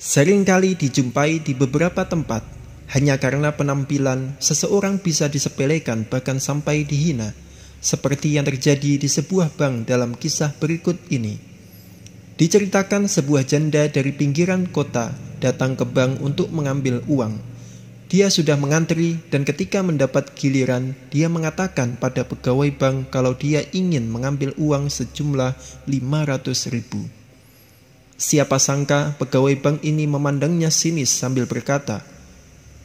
Seringkali dijumpai di beberapa tempat, hanya karena penampilan seseorang bisa disepelekan bahkan sampai dihina, seperti yang terjadi di sebuah bank dalam kisah berikut ini. Diceritakan sebuah janda dari pinggiran kota datang ke bank untuk mengambil uang. Dia sudah mengantri dan ketika mendapat giliran, dia mengatakan pada pegawai bank kalau dia ingin mengambil uang sejumlah 500.000. Siapa sangka pegawai bank ini memandangnya sinis sambil berkata,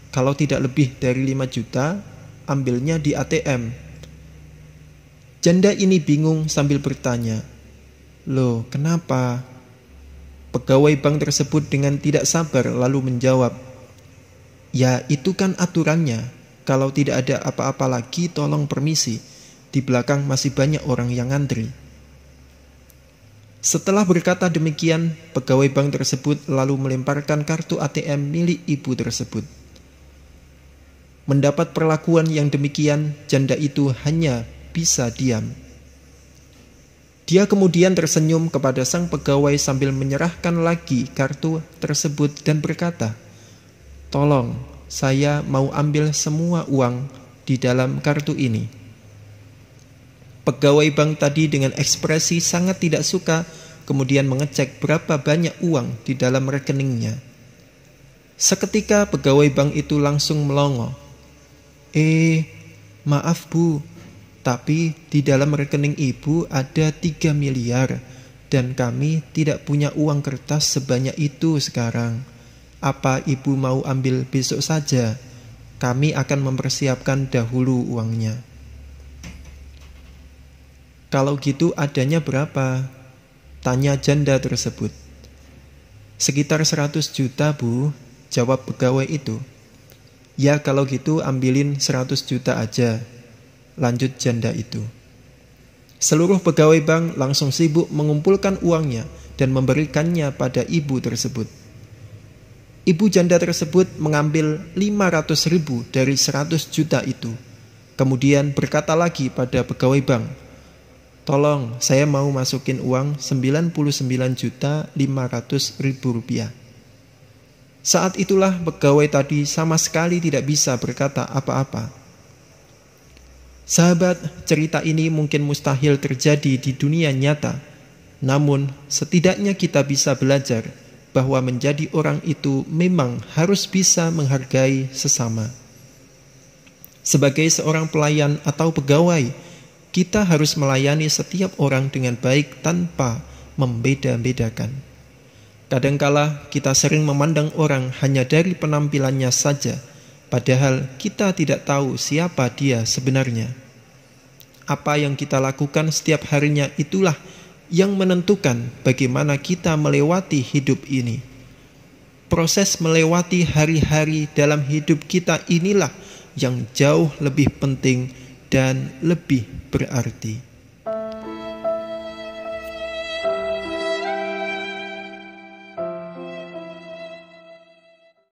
"Kalau tidak lebih dari 5 juta, ambilnya di ATM." Janda ini bingung sambil bertanya, "Loh, kenapa?" Pegawai bank tersebut dengan tidak sabar lalu menjawab, "Ya, itu kan aturannya. Kalau tidak ada apa-apa lagi, tolong permisi. Di belakang masih banyak orang yang ngantri." Setelah berkata demikian, pegawai bank tersebut lalu melemparkan kartu ATM milik ibu tersebut. Mendapat perlakuan yang demikian, janda itu hanya bisa diam. Dia kemudian tersenyum kepada sang pegawai sambil menyerahkan lagi kartu tersebut dan berkata, "Tolong, saya mau ambil semua uang di dalam kartu ini." Pegawai bank tadi dengan ekspresi sangat tidak suka kemudian mengecek berapa banyak uang di dalam rekeningnya. Seketika pegawai bank itu langsung melongo. Maaf bu, tapi di dalam rekening ibu ada 3 miliar dan kami tidak punya uang kertas sebanyak itu sekarang. Apa ibu mau ambil besok saja? Kami akan mempersiapkan dahulu uangnya." "Kalau gitu adanya berapa?" tanya janda tersebut. "Sekitar 100 juta bu," jawab pegawai itu. "Ya kalau gitu ambilin 100 juta aja," lanjut janda itu. Seluruh pegawai bank langsung sibuk mengumpulkan uangnya dan memberikannya pada ibu tersebut. Ibu janda tersebut mengambil 500.000 dari 100 juta itu. Kemudian berkata lagi pada pegawai bank, "Tolong, saya mau masukin uang 99.500.000 rupiah." Saat itulah pegawai tadi sama sekali tidak bisa berkata apa-apa. Sahabat, cerita ini mungkin mustahil terjadi di dunia nyata. Namun, setidaknya kita bisa belajar bahwa menjadi orang itu memang harus bisa menghargai sesama. Sebagai seorang pelayan atau pegawai, kita harus melayani setiap orang dengan baik tanpa membeda-bedakan. Kadangkala kita sering memandang orang hanya dari penampilannya saja, padahal kita tidak tahu siapa dia sebenarnya. Apa yang kita lakukan setiap harinya itulah yang menentukan bagaimana kita melewati hidup ini. Proses melewati hari-hari dalam hidup kita inilah yang jauh lebih penting dan lebih berarti.